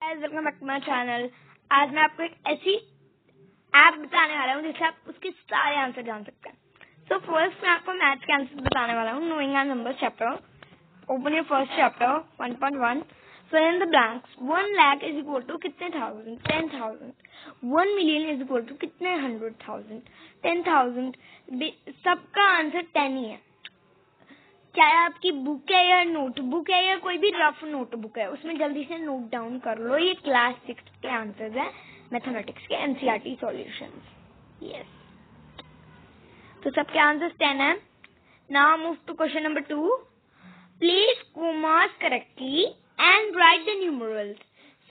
Welcome back to my channel. आज मैं आपको एक ऐसी ऐप बताने वाला हूँ जिससे आप उसके सारे आंसर जान सकते हैं। सो फर्स्ट मैं आपको मैथ्स के आंसर बताने वाला हूँ। Knowing our numbers chapter, open your first chapter 1.1। Fill in the blanks. 1 lakh is equal to कितने thousand? 10,000। 1 million is equal to कितने 100,000? 10,000। सबका आंसर 10 ही है। चाहे आपकी बुक है या नोटबुक है या कोई भी रफ नोटबुक है, उसमें जल्दी से नोट डाउन कर लो। ये क्लास 6 के आंसर्स हैं, मैथमेटिक्स के एनसीईआरटी सॉल्यूशंस। यस, तो सबके आंसर्स 10 हैं। Now move to question number 2। Place commas correctly and write the numerals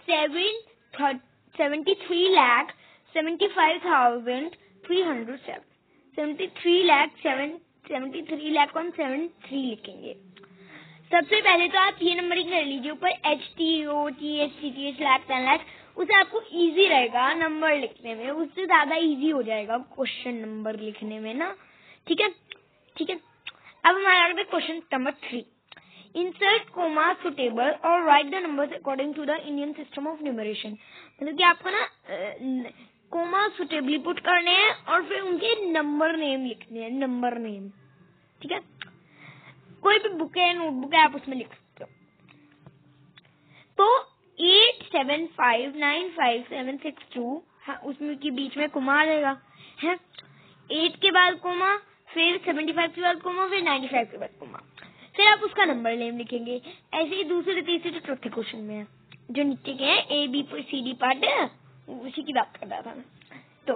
73 lakh 75,307। 73 lakh को हम 73 लिखेंगे। सबसे पहले तो आप ये नंबरिंग कर लीजिए। ऊपर HTOTHCTH लाख 10 लाख, उसे आपको इजी रहेगा नंबर लिखने में, उससे ज्यादा इजी हो जाएगा क्वेश्चन नंबर लिखने में ना। ठीक है, ठीक है। अब हमारा question number 3। Insert comma suitable और write the numbers according to the Indian system of numeration. मतलब कि आपको ना कोमा सुटेबली पुट करने हैं और फिर उनके नंबर नेम लिखने हैं, नंबर नेम। ठीक है, कोई भी बुक है, नोटबुक है, आप उसमें लिख सकते हो। तो 875956762, हाँ, उसमें के बीच में कोमा आ जाएगा है। 8 के बाद कोमा, फिर 75 के बाद कोमा, फिर 95 के बाद कोमा, फिर आप उसका नंबर नेम लिखेंगे। ऐसे ही दूसरे, तीसरे, चौथे क्वेश्चन में है जो नीचे के हैं ABCD पार्ट है, उसी की बात कर रहा था। तो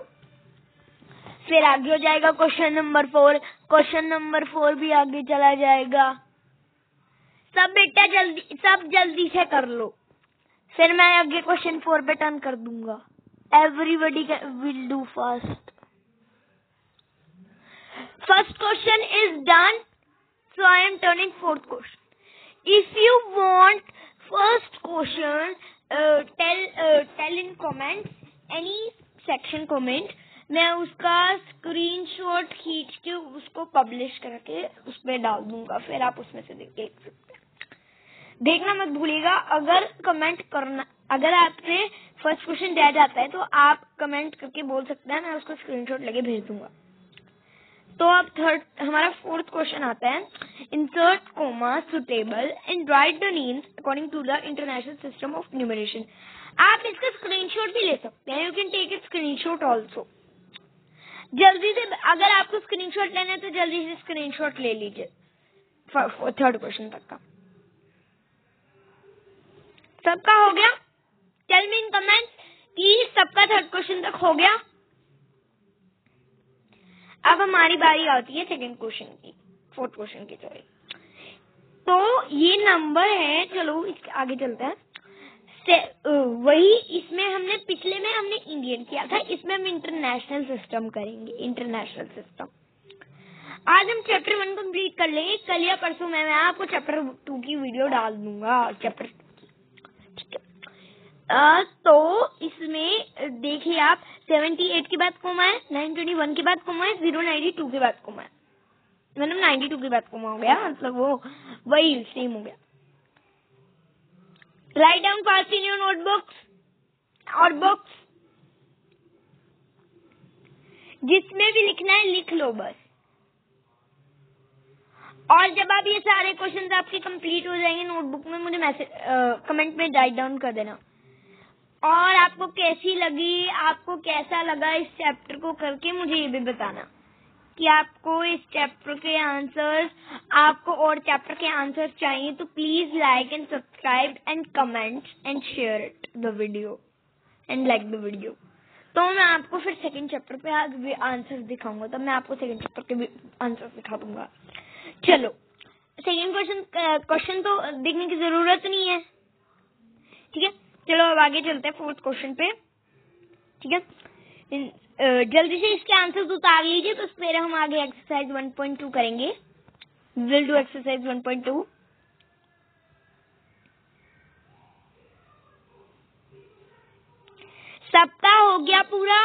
फिर आगे हो जाएगा क्वेश्चन नंबर 4। क्वेश्चन नंबर 4 भी आगे चला जाएगा। सब बेटा जल्दी से कर लो, फिर मैं आगे क्वेश्चन 4 पे टर्न कर दूंगा। Everybody will do fast. First question is done, so I am turning fourth question. If you want first question, tell in comments, any section comment, मैं उसका स्क्रीनशॉट खींच के उसको पब्लिश करके उसमें डाल दूंगा, फिर आप उसमें से देख सकते हैं। देखना मत भूलिएगा। अगर कमेंट करना, अगर आपसे फर्स्ट क्वेश्चन दिया जाता है तो आप कमेंट करके बोल सकते हैं, मैं उसको स्क्रीनशॉट लेके भेज दूंगा। तो अब हमारा फोर्थ क्वेश्चन आता है। Insert comma suitable and write the names according to the international system of numeration. आप इसका स्क्रीनशॉट भी ले सकते हैं। You can take it screenshot also. जल्दी से, अगर आपको स्क्रीनशॉट लेना है तो जल्दी से स्क्रीनशॉट ले लीजिए थर्ड क्वेश्चन तक का। सबका हो गया? टेल मी इन कमेंट्स कि सबका थर्ड क्वेश्चन तक हो गया। अब हमारी बारी आती है सेकंड क्वेश्चन की, फोर्थ क्वेश्चन की, सॉरी। तो ये नंबर है, चलो इसके आगे चलते हैं। वही इसमें हमने पिछले में हमने इंडियन किया था, इसमें हम इंटरनेशनल सिस्टम करेंगे। इंटरनेशनल सिस्टम आज हम चैप्टर 1 कंप्लीट कर लेंगे। कल या परसों में मैं आपको चैप्टर 2 की वीडियो डाल दूंगा, चैप्टर 2 की। ठीक है, तो इसमें देखिए आप 78 के बाद कोमा है, 921 के बाद कोमा है, 092 के बाद कोमा है, मतलब 92 के बाद कोमा हो गया, मतलब वो वही सेम हो गया। Write down fast in your notebooks और बुक्स। जिसमें भी लिखना है लिख लो बस। और जब आप ये सारे क्वेश्चंस आपके कंप्लीट हो जाएंगे नोटबुक में, मुझे मैसेज कमेंट में राइट डाउन कर देना। और आपको कैसी लगी, आपको कैसा लगा इस चैप्टर को करके, मुझे ये भी बताना कि आपको इस चैप्टर के आंसर्स, आपको और चैप्टर के आंसर्स चाहिए तो please like and subscribe and comment and share it the video and like the video. तो मैं आपको फिर सेकंड चैप्टर पे आज आंसर दिखाऊंगा, तब मैं आपको सेकंड चैप्टर के आंसर दिखा दूंगा। चलो, सेकंड क्वेश्चन तो देखने की जरूरत नहीं है। ठीक है, चलो अब आगे चलते हैं फोर्थ क्वेश्चन पे। ठीक है, जल्दी से इसके आंसर उतार लीजिए, तो फिर हम आगे एक्सरसाइज 1.2 करेंगे। Will do exercise 1.2। सबका हो गया पूरा?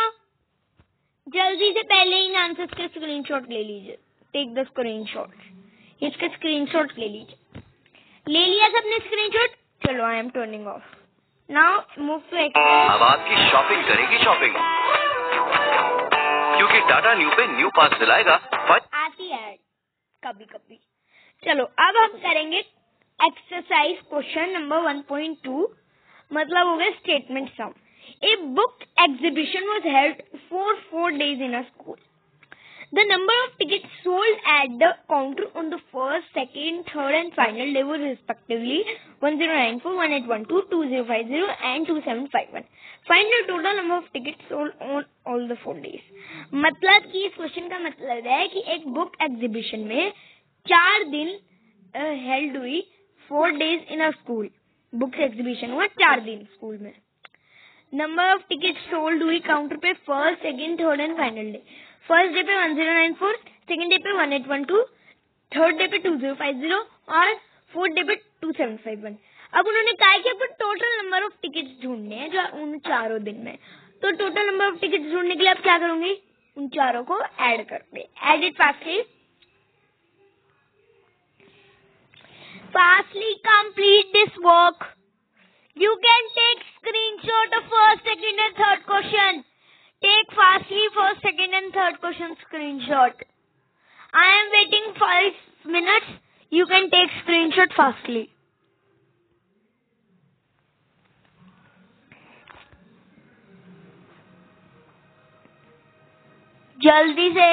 जल्दी से पहले इन आंसर्स के स्क्रीनशॉट ले लीजिए। टेक द स्क्रीनशॉट, इसके स्क्रीनशॉट ले लीजिए। ले लिया सबने स्क्रीनशॉट? चलो, I am turning off. Now move to अब आपकी शॉपिंग करेगी शॉपिंग, क्योंकि टाटा न्यू पे न्यू पास दिलाएगा। आती है कभी कभी। चलो अब हम करेंगे एक्सरसाइज क्वेश्चन नंबर 1.2, मतलब हो गया statement sum. A book exhibition was held for 4 days in a school. The number of tickets sold at the counter on the first, second, third and final day were respectively 1094, 1812, 2050 and 2751. Find the total number of tickets sold on all the 4 days. मतलब कि इस question का मतलब है कि एक book exhibition में 4 दिन हेल्ड हुई, 4 days in a school. Book exhibition हुआ 4 दिन स्कूल में। नंबर ऑफ टिकट सोल्ड हुई काउंटर पे first, second, third and final day. First day पे 1094, सेकंड डे पे 1812, थर्ड डे पे 2050 और फोर्थ डे पे 2751। अब उन्होंने कहा कि आपको टोटल नंबर ऑफ टिकट्स ढूंढने हैं जो उन चारों दिन में। तो टोटल नंबर ऑफ टिकट्स ढूंढने के लिए आप क्या करोगे, उन चारों को ऐड करते। Add it fastly, fastly complete this work. You can take screenshot of first, second and third question. Take fastly first, second and third question screenshot. I am waiting 5 minutes. You can take screenshot fastly. जल्दी से।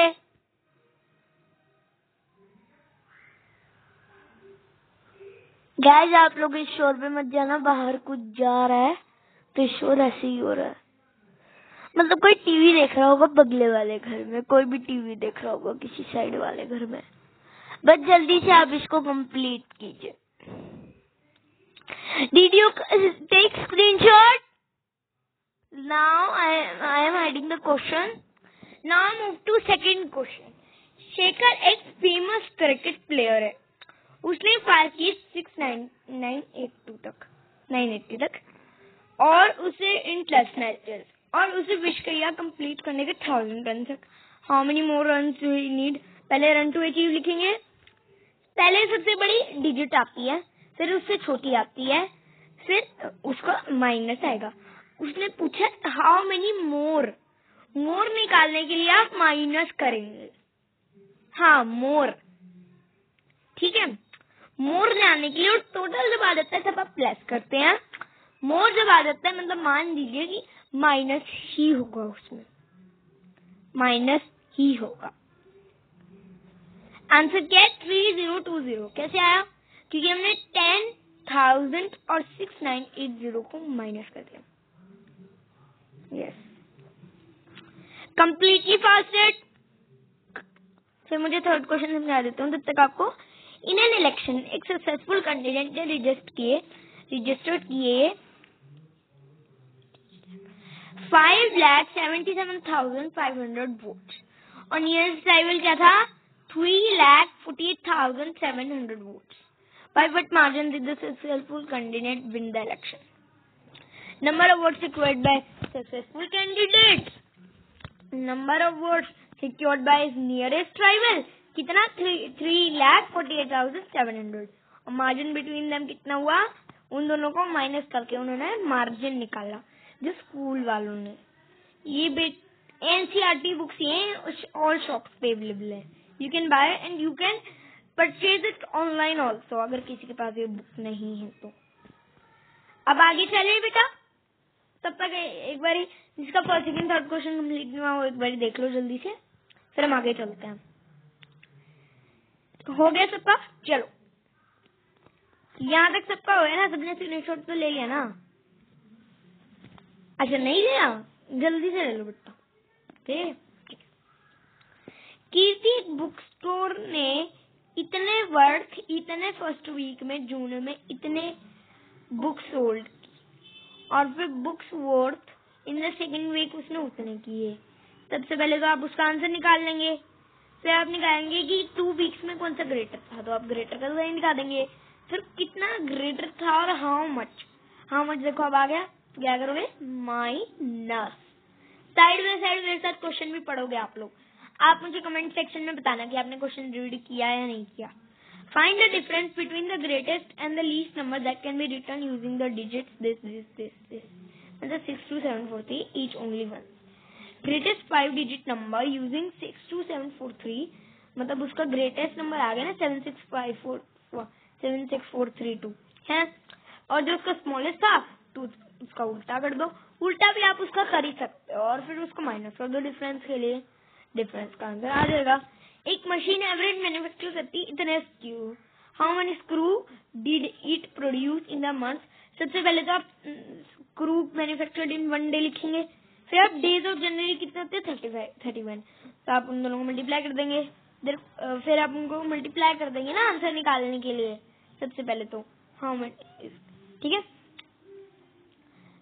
Guys आप लोग इस शोर पे मत जाना, बाहर कुछ जा रहा है तो शोर ऐसे ही हो रहा है। मतलब कोई टीवी देख रहा होगा बगले वाले घर में, कोई भी टीवी देख रहा होगा किसी साइड वाले घर में। बस जल्दी से आप इसको कंप्लीट कीजिए। Did you take screenshot? Now I am hiding the question. Now move to second question. Shekhar एक फेमस क्रिकेट प्लेयर है। उसने पार की 6,982 तक 980 तक और उसे इन + मैचेस और उसे विश किया कंप्लीट करने के 1000 रन तक। How many more run we need? पहले रन टू अचीव लिखेंगे। पहले सबसे बड़ी डिजिट आती है, फिर उससे छोटी आती है, फिर उसका माइनस आएगा। उसने पूछा हाउ मेनी मोर, मोर निकालने के लिए आप माइनस करेंगे। हाँ मोर, ठीक है। मोर निकालने के लिए और टोटल जब आ जाता है तब आप प्लस करते हैं। मोर जब आ जाता है मतलब मान लीजिए कि माइनस ही होगा, उसमें माइनस ही होगा। आंसर क्या है? 3020। कैसे आया? क्योंकि हमने 10,000 और 6,980 को माइनस कर दिया। Yes, completely fasted. फिर मुझे थर्ड क्वेश्चन समझा देता हूँ तब तक आपको। इन एन इलेक्शन एक सक्सेसफुल कैंडिडेट ने रजिस्टर्ड किए 5,77,500 वोट्स और नियरेस्ट राइवल क्या था? 3,48,700 votes. By what margin did the successful candidate win the election? Number of votes secured by successful candidates. Number of votes secured by his nearest rival. कितना? 3,48,700। और margin between them कितना हुआ? उन दोनों को minus करके उन्होंने मार्जिन निकाला जो स्कूल वालों ने। ये NCERT बुक्स ये ऑल शॉप्स पे अवेलेबल है। You can buy and you can purchase it online also, अगर किसी के पास ये बुक नहीं है तो। अब आगे चले बेटा, तब तक एक बारी जिसका first second third question complete नहीं हुआ वो एक बारी देख लो जल्दी से, फिर हम आगे चलते हैं। हो गया सबका? चलो यहाँ तक सबका हो गया ना? सबने स्क्रीनशॉट तो ले लिया ना? अच्छा नहीं लिया, जल्दी से ले लो बेटा। ठीक। कीर्ति बुक स्टोर ने इतने फर्स्ट वीक में जून में इतने बुक्स सोल्ड और फिर books worth in the second week उसने उतने किए। सबसे पहले तो आप उसका आंसर निकाल लेंगे, फिर आप निकालेंगे कि 2 वीक्स में कौन सा ग्रेटर था, तो आप ग्रेटर का वही निकाल देंगे। फिर कितना ग्रेटर था और हाउ मच देखो अब आ गया। क्या करोगे? माइनस। साइड बाय साइड मेरे साथ क्वेश्चन भी पढ़ोगे आप लोग। आप मुझे कमेंट सेक्शन में बताना कि आपने क्वेश्चन रीड किया या नहीं किया। Find the difference between the greatest and the least number that can be written using the digits this. And the 62743 each only one. Greatest 5-digit number using 62743 मतलब उसका greatest number आ गया ना 76432 है, और जो उसका smallest था तो उसका उल्टा कर दो, उल्टा भी आप उसका कर ही सकते हो और फिर उसको माइनस कर दो डिफरेंस के लिए, डिफरेंस का आंसर आ जाएगा। एक मशीन एवरेज मैन्युफैक्चर करती है इतने screw, how many screw did it produce in the month. सबसे पहले तो आप स्क्रू मैन्युफैक्चर्ड इन 1 डे लिखेंगे, फिर आप डेज ऑफ जनवरी कितने होते हैं 31, तो आप उन दोनों को मल्टीप्लाई कर देंगे, फिर आप उनको मल्टीप्लाई कर देंगे ना आंसर निकालने के लिए। सबसे पहले तो हाउ मेनी, ठीक है,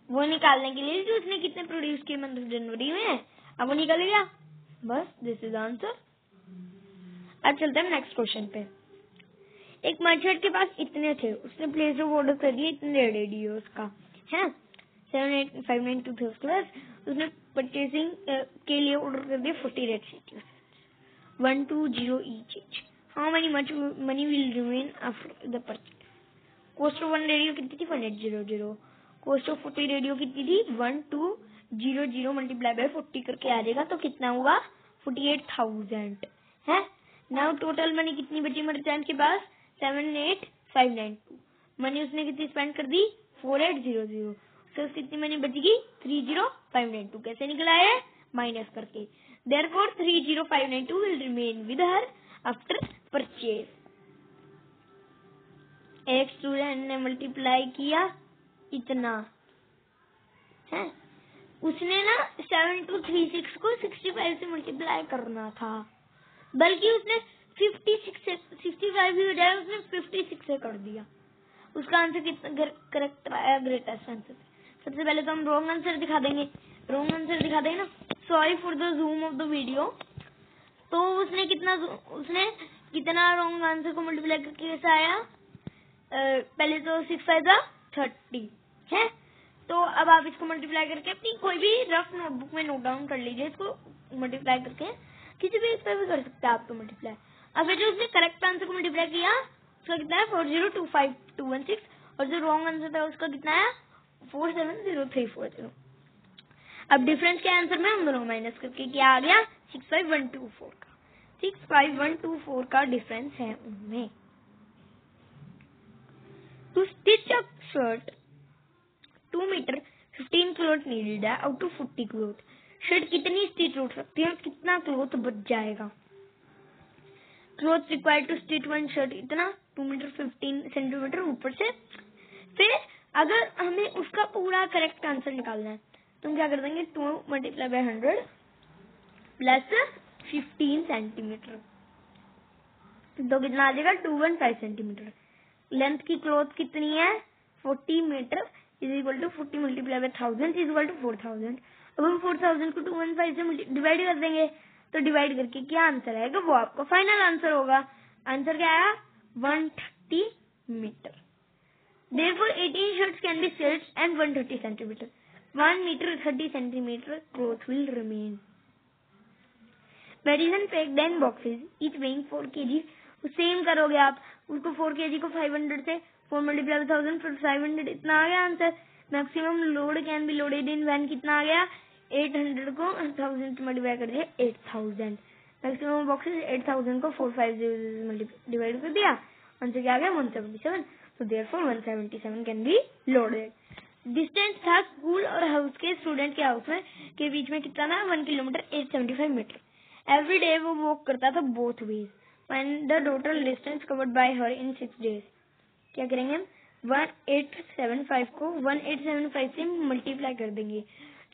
वो निकालने के लिए जो उसने कितने प्रोड्यूस किए मंथ ऑफ जनवरी में, अब वो निकल गया, बस दिस इज आंसर। अब चलते हैं नेक्स्ट क्वेश्चन पे। एक मर्चेंट के पास इतने थे, उसने प्लेस ऑफ ऑर्डर कर दिए इतने रेडियोस का है, 78592 थे, उसके पास उसने परचेसिंग के लिए ऑर्डर कर दिए 40 radios 120 each. How many money will remain after the purchase. Cost of 1 radio कितनी थी 1800, कॉस्ट ऑफ 40 रेडियो कितनी थी 1200 मल्टीप्लाई बाय 40 करके आ जाएगा, तो कितना होगा 48,000 है। नाउ टोटल मनी कितनी बची मर्चेंट के पास 78592, मनी उसने कितनी स्पेंड कर दी 4800, तो कितनी मनी बचेगी 30592, कैसे निकला है माइनस करके। Therefore 30592 will remain with her after purchase. एक स्टूडेंट ने मल्टीप्लाई किया इतना है, उसने ना 7236 को 65 से मल्टीप्लाई करना था, बल्कि उसने 65 भी हो जाए उसने 56 से कर दिया, उसका आंसर कितना करेक्ट आया ग्रेटेस्ट आंसर। सबसे पहले तो हम रॉन्ग आंसर दिखा देंगे, ना, sorry for the zoom of the video. तो उसने कितना रॉन्ग आंसर को मल्टीप्लाई करके कैसा आया, पहले तो 6 5 30 है, तो अब आप इसको मल्टीप्लाई करके अपनी कोई भी रफ नोटबुक में नोट डाउन कर लीजिए, इसको मल्टीप्लाई करके किसी भी इस पर भी कर सकते हैं आप तो मल्टीप्लाई। अब जो उसने करेक्ट आंसर को मल्टीप्लाई किया उसका कितना है 4025216, और जो रॉन्ग आंसर था उसका कितना है 470340। अब डिफरेंस के आंसर में हम दोनों माइनस करके क्या आ गया 65124 का डिफरेंस है उनमें। To stitch up shirt 2 metre 15 cloth needed है आउट ऑफ 40 क्लॉथ। शर्ट कितनी स्टिच उठ सकती है और कितना क्लॉथ बच जाएगा। Cloth required to stitch 1 shirt इतना 2 मीटर 15 सेंटीमीटर ऊपर से। फिर अगर हमें उसका पूरा करेक्ट आंसर निकालना है तो हम क्या कर देंगे 2 मल्टीप्लाई बाय 100 प्लस 15 सेंटीमीटर, तो कितना आ जाएगा 215 सेंटीमीटर। लेंथ की क्लॉथ कितनी है 40 metre is equal to 40 multiply by 1000 is equal to 4000। अब हम 4000 को 215 से डिवाइड कर देंगे, तो डिवाइड करके क्या आंसर आएगा वो आपका फाइनल आंसर होगा। आंसर क्या आया 130 metre. Therefore 18 shirts can be stitched and 130 centimeter 1 meter 30 centimeter cloth will remain. Medicine packed in boxes each weighing 4 kg। Same करोगे आप उसको 4 kg को 500 से 4 मल्टीप्लाई 1000 फिर 500 इतना आ गया answer. Maximum load can be loaded in van कितना आ गया 800 को 1000 से मल्टीप्लाई कर दिया 8000। मैक्सिमम बॉक्सेस 8000 को 450 डिवाइड कर दिया, आंसर क्या आ गया 177। So therefore 177 can be loaded. Distance था स्कूल और हाउस के स्टूडेंट के हाउस में के बीच में कितना था 1 किलोमीटर 875 मीटर। एवरी डे वो वॉक करता था both ways. Find the total distance covered by her in 6 days. क्या करेंगे हम 1875 को 1875 से मल्टीप्लाई कर देंगे,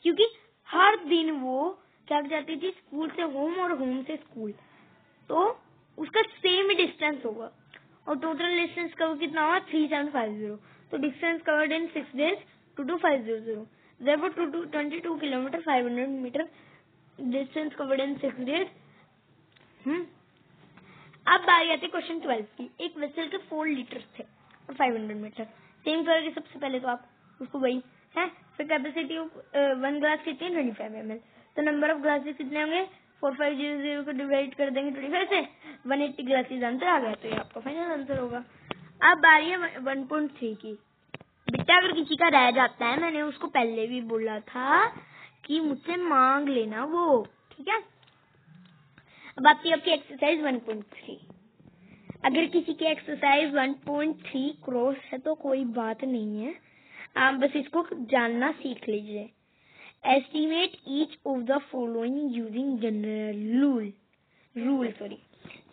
क्योंकि हर दिन वो क्या जाती थी स्कूल से होम और होम से स्कूल, तो उसका सेम डिस्टेंस होगा और टोटल डिस्टेंस कवर कितना हुआ 3750। तो distance covered in 6 days 22500। therefore 22 kilometre 500 metre distance covered in 6 days. अब बारी आती है क्वेश्चन 12 की। एक वेसल के 4 लीटर थे और 500 मीटर। सेम करोगे सबसे पहले तो आप उसको वही है, फिर कैपेसिटी ऑफ 1 ग्लास कितनी 25 ml, तो नंबर ऑफ ग्लासेस कितने होंगे 4500 को डिवाइड कर देंगे 25 से, 180 ग्लासेस आंसर आ गया, तो ये आपका फाइनल आंसर होगा। अब बारी है 1.3 की। बेटा अगर किसी का रह जाता है, मैंने उसको पहले भी बोला था कि मुझसे मांग लेना वो, ठीक है। अब आती है आपकी एक्सरसाइज 1.3। अगर किसी की एक्सरसाइज 1.3 क्रॉस है तो कोई बात नहीं है, आप बस इसको जानना सीख लीजिए। Estimate each of the following using general rule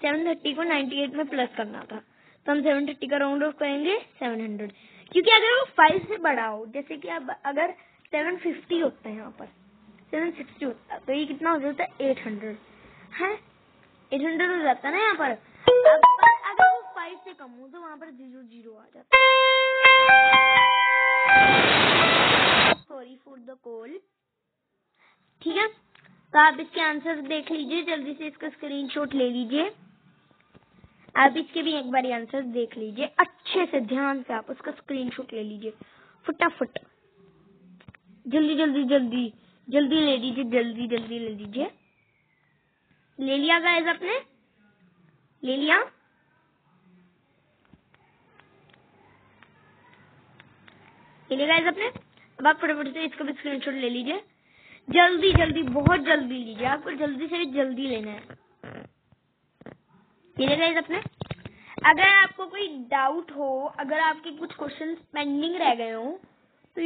730 को 98 में प्लस करना था, तो हम 730 का राउंड ऑफ करेंगे 700, क्योंकि अगर वो 5 से बड़ा हो, जैसे कि अब अगर 750 होता है, यहाँ पर 760 होता है, तो ये कितना हो जाता है 800 है, 800 हो जाता है ना यहाँ पर। अब अगर वो 5 से कम हो तो वहाँ पर 0 आ जाता है। सॉरी फॉर द कॉल, ठीक है। तो आप इसके आंसर देख लीजिए, जल्दी से इसका स्क्रीनशॉट ले लीजिए। आप इसके भी एक बार आंसर देख लीजिए, अच्छे से ध्यान से आप उसका स्क्रीनशॉट ले लीजिए फटाफट, जल्दी जल्दी जल्दी जल्दी ले लीजिए, जल्दी जल्दी ले लीजिए। ले लिया गाइस आपने? ले लिया? ले लिया गाइस आपने? अब आप फटाफट से इसका भी स्क्रीनशॉट ले लीजिए, जल्दी जल्दी, बहुत जल्दी लीजिए, आपको जल्दी से जल्दी लेना है। ले लिया गाइस आपने? अगर आपको कोई डाउट हो, अगर आपके कुछ क्वेश्चन पेंडिंग रह गए हो, तो